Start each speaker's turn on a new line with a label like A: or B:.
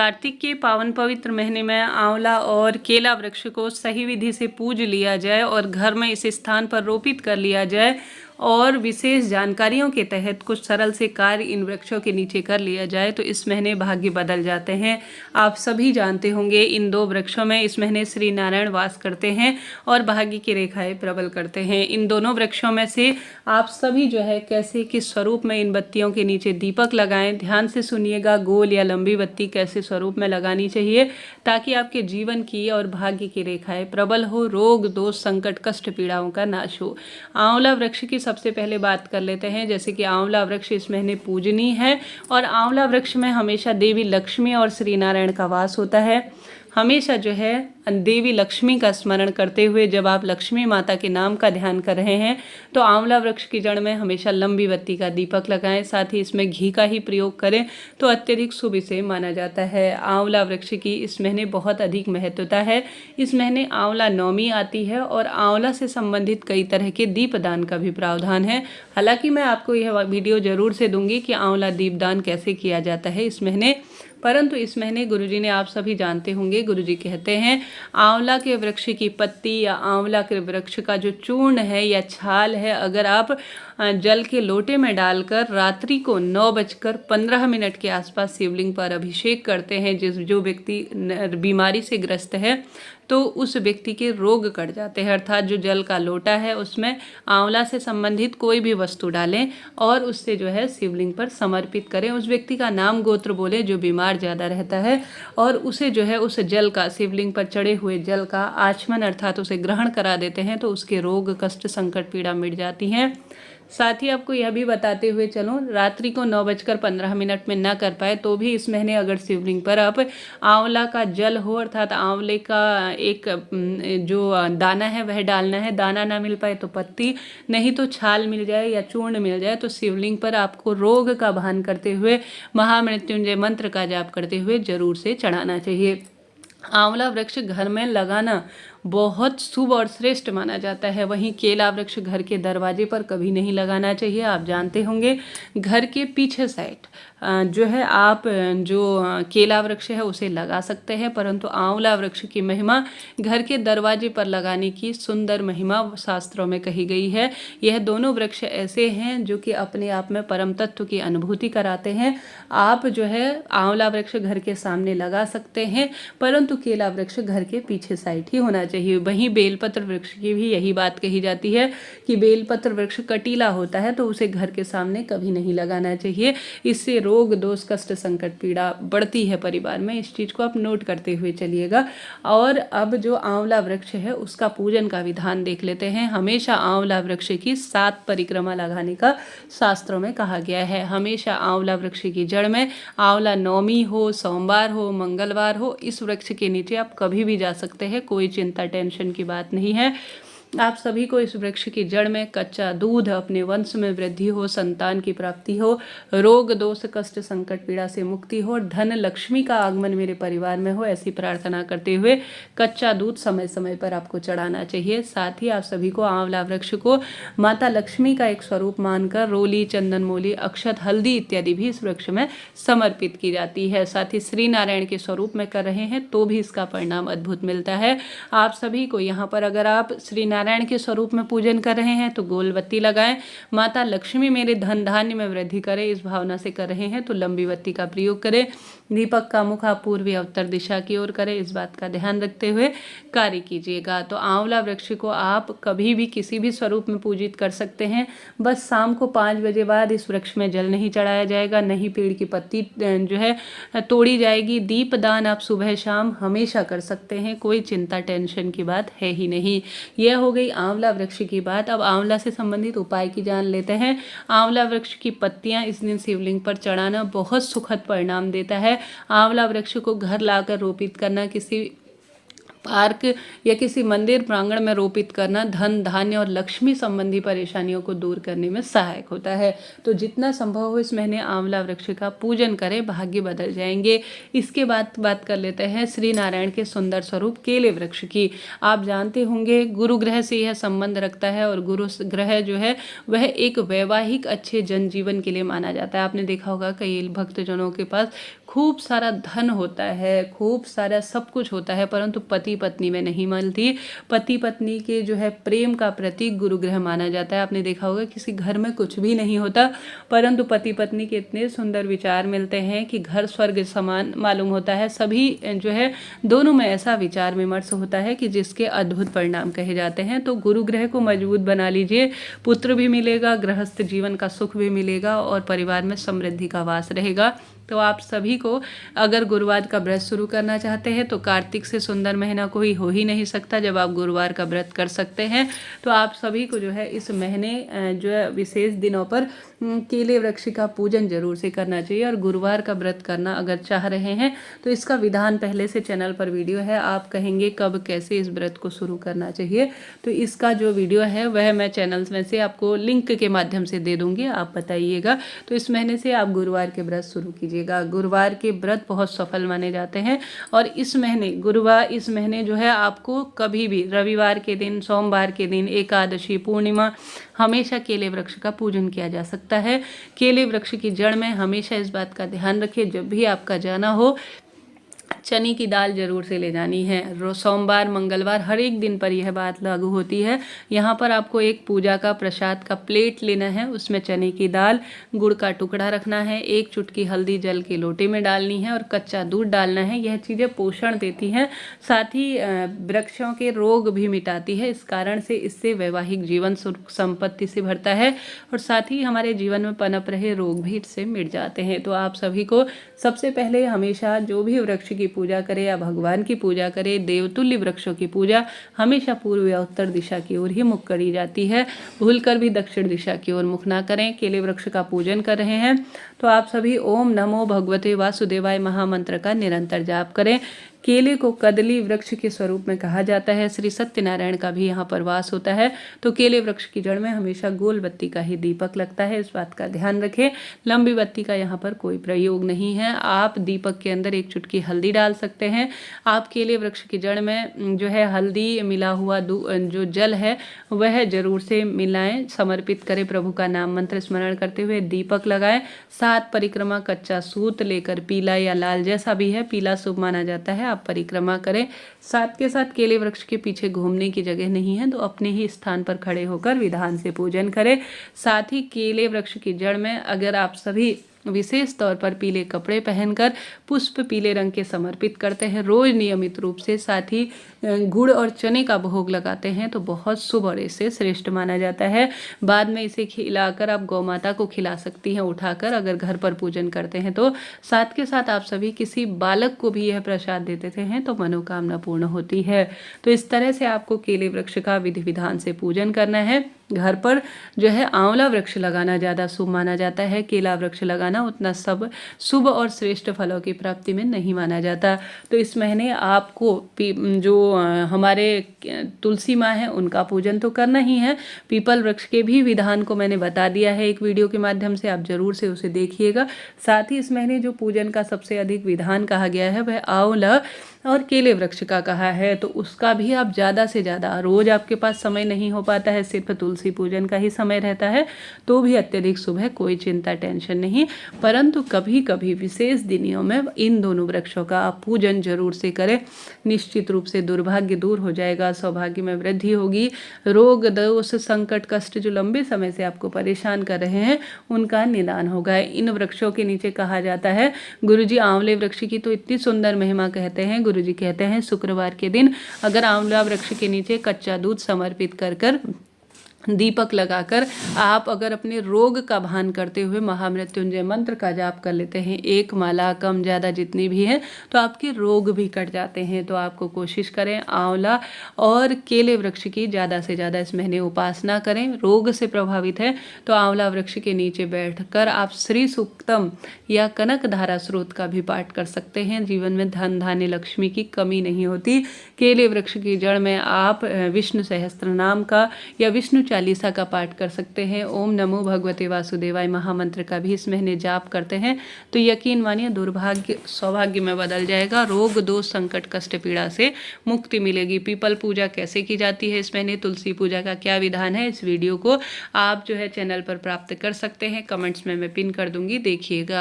A: कार्तिक के पावन पवित्र महीने में आंवला और केला वृक्ष को सही विधि से पूज लिया जाए और घर में इस स्थान पर रोपित कर लिया जाए और विशेष जानकारियों के तहत कुछ सरल से कार्य इन वृक्षों के नीचे कर लिया जाए तो इस महीने भाग्य बदल जाते हैं। आप सभी जानते होंगे इन दो वृक्षों में इस महीने श्री नारायण वास करते हैं और भाग्य की रेखाएं प्रबल करते हैं। इन दोनों वृक्षों में से आप सभी जो है कैसे किस स्वरूप में इन बत्तियों के नीचे दीपक लगाएं, ध्यान से सुनिएगा। गोल या लंबी बत्ती कैसे स्वरूप में लगानी चाहिए ताकि आपके जीवन की और भाग्य की रेखाएं प्रबल हो, रोग दोष संकट कष्ट पीड़ाओं का नाश हो। आंवला वृक्ष की सबसे पहले बात कर लेते हैं। जैसे कि आंवला वृक्ष इस महीने पूजनीय है और आंवला वृक्ष में हमेशा देवी लक्ष्मी और श्री नारायण का वास होता है। हमेशा जो है देवी लक्ष्मी का स्मरण करते हुए जब आप लक्ष्मी माता के नाम का ध्यान कर रहे हैं तो आंवला वृक्ष की जड़ में हमेशा लंबी बत्ती का दीपक लगाएं, साथ ही इसमें घी का ही प्रयोग करें तो अत्यधिक शुभ इसे माना जाता है। आंवला वृक्ष की इस महीने बहुत अधिक महत्वता है। इस महीने आंवला नवमी आती है और आंवला से संबंधित कई तरह के दीपदान का भी प्रावधान है। हालांकि मैं आपको यह वीडियो जरूर से दूंगी कि आंवला दीपदान कैसे किया जाता है इस महीने, परंतु इस महीने गुरुजी ने, आप सभी जानते होंगे, गुरुजी कहते हैं आंवला के वृक्ष की पत्ती या आंवला के वृक्ष का जो चूर्ण है या छाल है, अगर आप जल के लोटे में डालकर रात्रि को 9:15 के आसपास शिवलिंग पर अभिषेक करते हैं, जो व्यक्ति बीमारी से ग्रस्त है तो उस व्यक्ति के रोग कट जाते हैं। अर्थात जो जल का लोटा है उसमें आंवला से संबंधित कोई भी वस्तु डालें और उससे जो है शिवलिंग पर समर्पित करें। उस व्यक्ति का नाम गोत्र बोले जो बीमार ज़्यादा रहता है और उसे जो है उस जल का, शिवलिंग पर चढ़े हुए जल का आचमन अर्थात उसे ग्रहण करा देते हैं तो उसके रोग कष्ट संकट पीड़ा मिट जाती हैं। साथ ही आपको यह भी बताते हुए चलो, रात्रि को 9:15 में ना कर पाए तो भी इस महीने अगर शिवलिंग पर आप आंवला का जल हो अर्थात आंवले का एक जो दाना है वह डालना है। दाना ना मिल पाए तो पत्ती, नहीं तो छाल मिल जाए या चूर्ण मिल जाए तो शिवलिंग पर आपको रोग का भान करते हुए महामृत्युंजय मंत्र का जाप करते हुए जरूर से चढ़ाना चाहिए। आंवला वृक्ष घर में लगाना बहुत शुभ और श्रेष्ठ माना जाता है। वहीं केला वृक्ष घर के दरवाजे पर कभी नहीं लगाना चाहिए। आप जानते होंगे घर के पीछे साइड जो है आप जो केला वृक्ष है उसे लगा सकते हैं, परंतु आंवला वृक्ष की महिमा घर के दरवाजे पर लगाने की सुंदर महिमा शास्त्रों में कही गई है। यह दोनों वृक्ष ऐसे हैं जो कि अपने आप में परम तत्व की अनुभूति कराते हैं। आप जो है आंवला वृक्ष घर के सामने लगा सकते हैं, परंतु केला वृक्ष घर के पीछे साइड ही होना चाहिए। वहीं बेलपत्र वृक्ष की भी यही बात कही जाती है कि बेलपत्र वृक्ष कटीला होता है तो उसे घर के सामने कभी नहीं लगाना चाहिए। इससे रोग दोष कष्ट संकट पीड़ा बढ़ती है परिवार में। इस चीज को आप नोट करते हुए चलिएगा। और अब जो आंवला वृक्ष है उसका पूजन का विधान देख लेते हैं। हमेशा आंवला वृक्ष की 7 परिक्रमा लगाने का शास्त्रों में कहा गया है। हमेशा आंवला वृक्ष की जड़ में आंवला नवमी हो, सोमवार हो, मंगलवार हो, इस वृक्ष के नीचे आप कभी भी जा सकते हैं। कोई चिंता टेंशन की बात नहीं है। आप सभी को इस वृक्ष की जड़ में कच्चा दूध, अपने वंश में वृद्धि हो, संतान की प्राप्ति हो, रोग दोष कष्ट संकट पीड़ा से मुक्ति हो, धन लक्ष्मी का आगमन मेरे परिवार में हो, ऐसी प्रार्थना करते हुए कच्चा दूध समय समय पर आपको चढ़ाना चाहिए। साथ ही आप सभी को आंवला वृक्ष को माता लक्ष्मी का एक स्वरूप मानकर रोली, चंदन मोली, अक्षत, हल्दी इत्यादि भी इस वृक्ष में समर्पित की जाती है। साथ ही श्री नारायण के स्वरूप में कर रहे हैं तो भी इसका परिणाम अद्भुत मिलता है। आप सभी को यहाँ पर अगर आप श्री नारायण के स्वरूप में पूजन कर रहे हैं तो गोल बत्ती लगाएं। माता लक्ष्मी मेरे धन धान्य में वृद्धि करे इस भावना से कर रहे हैं तो लंबी बत्ती का प्रयोग करें। दीपक का मुख आप पूर्व या उत्तर दिशा की ओर करें, इस बात का ध्यान रखते हुए कार्य कीजिएगा। तो आंवला वृक्ष को आप कभी भी किसी भी स्वरूप में पूजित कर सकते हैं। बस शाम को 5 बजे बाद इस वृक्ष में जल नहीं चढ़ाया जाएगा, नहीं पेड़ की पत्ती जो है तोड़ी जाएगी। दीप दान आप सुबह शाम हमेशा कर सकते हैं, कोई चिंता टेंशन की बात है ही नहीं। यह हो गई आंवला वृक्ष की बात। अब आंवला से संबंधित उपाय की जान लेते हैं। आंवला वृक्ष की पत्तियां इस दिन शिवलिंग पर चढ़ाना बहुत सुखद परिणाम देता है। आंवला वृक्ष को घर लाकर रोपित करना किसी पार्क या किसी मंदिर प्रांगण में रोपित करना धन धान्य और लक्ष्मी संबंधी परेशानियों को दूर करने में सहायक होता है। तो जितना संभव हो इस महीने आंवला वृक्ष का पूजन करें, भाग्य बदल जाएंगे। इसके बाद बात कर लेते हैं श्री नारायण के सुंदर स्वरूप केले वृक्ष की। आप जानते होंगे गुरु ग्रह से यह संबंध रखता है और गुरु ग्रह जो है वह एक वैवाहिक अच्छे जनजीवन के लिए माना जाता है। आपने देखा होगा कई भक्तजनों के पास खूब सारा धन होता है, खूब सारा सब कुछ होता है, परंतु पति पत्नी में नहीं मिलती। पति पत्नी के जो है प्रेम का प्रतीक गुरु ग्रह माना जाता है। आपने देखा होगा किसी घर में कुछ भी नहीं होता, परंतु पति पत्नी के इतने सुंदर विचार मिलते हैं कि घर स्वर्ग समान मालूम होता है। सभी जो है दोनों में ऐसा विचार विमर्श होता है कि जिसके अद्भुत परिणाम कहे जाते हैं। तो गुरु ग्रह को मजबूत बना लीजिए, पुत्र भी मिलेगा, गृहस्थ जीवन का सुख भी मिलेगा और परिवार में समृद्धि का वास रहेगा। तो आप सभी को अगर गुरुवार का व्रत शुरू करना चाहते हैं तो कार्तिक से सुंदर महीना कोई हो ही नहीं सकता जब आप गुरुवार का व्रत कर सकते हैं। तो आप सभी को जो है इस महीने जो है विशेष दिनों पर केले वृक्ष का पूजन जरूर से करना चाहिए। और गुरुवार का व्रत करना अगर चाह रहे हैं तो इसका विधान पहले से चैनल पर वीडियो है। आप कहेंगे कब कैसे इस व्रत को शुरू करना चाहिए, तो इसका जो वीडियो है वह मैं चैनल में से आपको लिंक के माध्यम से दे दूंगी, आप बताइएगा। तो इस महीने से आप गुरुवार के व्रत शुरू कीजिए। गुरुवार के व्रत बहुत सफल माने जाते हैं और इस महीने जो है आपको कभी भी रविवार के दिन, सोमवार के दिन, एकादशी, पूर्णिमा हमेशा केले वृक्ष का पूजन किया जा सकता है। केले वृक्ष की जड़ में हमेशा इस बात का ध्यान रखिए, जब भी आपका जाना हो चने की दाल जरूर से ले जानी है। सोमवार, मंगलवार हर एक दिन पर यह बात लागू होती है। यहाँ पर आपको एक पूजा का प्रसाद का प्लेट लेना है, उसमें चने की दाल, गुड़ का टुकड़ा रखना है, एक चुटकी हल्दी जल के लोटे में डालनी है और कच्चा दूध डालना है। यह चीज़ें पोषण देती हैं, साथ ही वृक्षों के रोग भी मिटाती है। इस कारण से इससे वैवाहिक जीवन सुख संपत्ति से भरता है और साथ ही हमारे जीवन में पनप रहे रोग भी इससे मिट जाते हैं। तो आप सभी को सबसे पहले हमेशा जो भी वृक्ष की पूजा करे या भगवान की पूजा करे, देवतुल्य वृक्षों की पूजा हमेशा पूर्व या उत्तर दिशा की ओर ही मुख करी जाती है। भूलकर भी दक्षिण दिशा की ओर मुख ना करें। केले वृक्ष का पूजन कर रहे हैं तो आप सभी ओम नमो भगवते वासुदेवाय महामंत्र का निरंतर जाप करें। केले को कदली वृक्ष के स्वरूप में कहा जाता है। श्री सत्यनारायण का भी यहाँ पर वास होता है। तो केले वृक्ष की जड़ में हमेशा गोल बत्ती का ही दीपक लगता है, इस बात का ध्यान रखें। लंबी बत्ती का यहाँ पर कोई प्रयोग नहीं है। आप दीपक के अंदर एक चुटकी हल्दी डाल सकते हैं। आप केले वृक्ष की जड़ में जो है हल्दी मिला हुआ जो जल है वह जरूर से मिलाएं, समर्पित करें, प्रभु का नाम मंत्र स्मरण करते हुए दीपक लगाएं। 7 परिक्रमा कच्चा सूत लेकर, पीला या लाल जैसा भी है, पीला शुभ माना जाता है, आप परिक्रमा करें। साथ के साथ केले वृक्ष के पीछे घूमने की जगह नहीं है तो अपने ही स्थान पर खड़े होकर विधान से पूजन करें। साथ ही केले वृक्ष की जड़ में अगर आप सभी विशेष तौर पर पीले कपड़े पहनकर पुष्प पीले रंग के समर्पित करते हैं, रोज नियमित रूप से, साथ ही गुड़ और चने का भोग लगाते हैं तो बहुत शुभ और इसे श्रेष्ठ माना जाता है। बाद में इसे खिलाकर आप गौ माता को खिला सकती हैं उठाकर, अगर घर पर पूजन करते हैं तो। साथ के साथ आप सभी किसी बालक को भी यह प्रसाद देते हैं तो मनोकामना पूर्ण होती है। तो इस तरह से आपको केले वृक्ष का विधि विधान से पूजन करना है। घर पर जो है आंवला वृक्ष लगाना ज़्यादा शुभ माना जाता है, केला वृक्ष लगाना उतना सब शुभ और श्रेष्ठ फलों की प्राप्ति में नहीं माना जाता। तो इस महीने आपको जो हमारे तुलसी माँ हैं उनका पूजन तो करना ही है। पीपल वृक्ष के भी विधान को मैंने बता दिया है एक वीडियो के माध्यम से, आप जरूर से उसे देखिएगा। साथ ही इस महीने जो पूजन का सबसे अधिक विधान कहा गया है वह आंवला और केले वृक्ष का कहा है, तो उसका भी आप ज़्यादा से ज़्यादा, रोज आपके पास समय नहीं हो पाता है, सिर्फ तुलसी पूजन का ही समय रहता है तो भी अत्यधिक शुभ है, कोई चिंता टेंशन नहीं। परंतु कभी कभी विशेष दिनों में इन दोनों वृक्षों का आप पूजन जरूर से करें। निश्चित रूप से दुर्भाग्य दूर हो जाएगा, सौभाग्य में वृद्धि होगी, रोग दोष संकट कष्ट जो लंबे समय से आपको परेशान कर रहे हैं उनका निदान होगा। इन वृक्षों के नीचे कहा जाता है, गुरुजी आंवले वृक्ष की तो इतनी सुंदर महिमा कहते हैं, गुरुजी कहते हैं शुक्रवार के दिन अगर आंवला वृक्ष के नीचे कच्चा दूध समर्पित कर दीपक लगाकर आप अगर अपने रोग का भान करते हुए महामृत्युंजय मंत्र का जाप कर लेते हैं, एक माला कम ज़्यादा जितनी भी है, तो आपके रोग भी कट जाते हैं। तो आपको कोशिश करें आंवला और केले वृक्ष की ज़्यादा से ज़्यादा इस महीने उपासना करें। रोग से प्रभावित है तो आंवला वृक्ष के नीचे बैठकर आप श्री सूक्तम या कनक धारा स्रोत का भी पाठ कर सकते हैं। जीवन में धन धान्य लक्ष्मी की कमी नहीं होती। केले वृक्ष की जड़ में आप विष्णु सहस्त्र नाम का या विष्णु चालीसा का पाठ कर सकते हैं। ओम नमो भगवते वासुदेवाय महामंत्र का भी इस महीने जाप करते हैं तो यकीन मानिए दुर्भाग्य सौभाग्य में बदल जाएगा। रोग दोष संकट कष्ट पीड़ा से मुक्ति मिलेगी। पीपल पूजा कैसे की जाती है इस महीने, तुलसी पूजा का क्या विधान है, इस वीडियो को आप जो है चैनल पर प्राप्त कर सकते हैं। कमेंट्स में मैं पिन कर दूंगी, देखिएगा।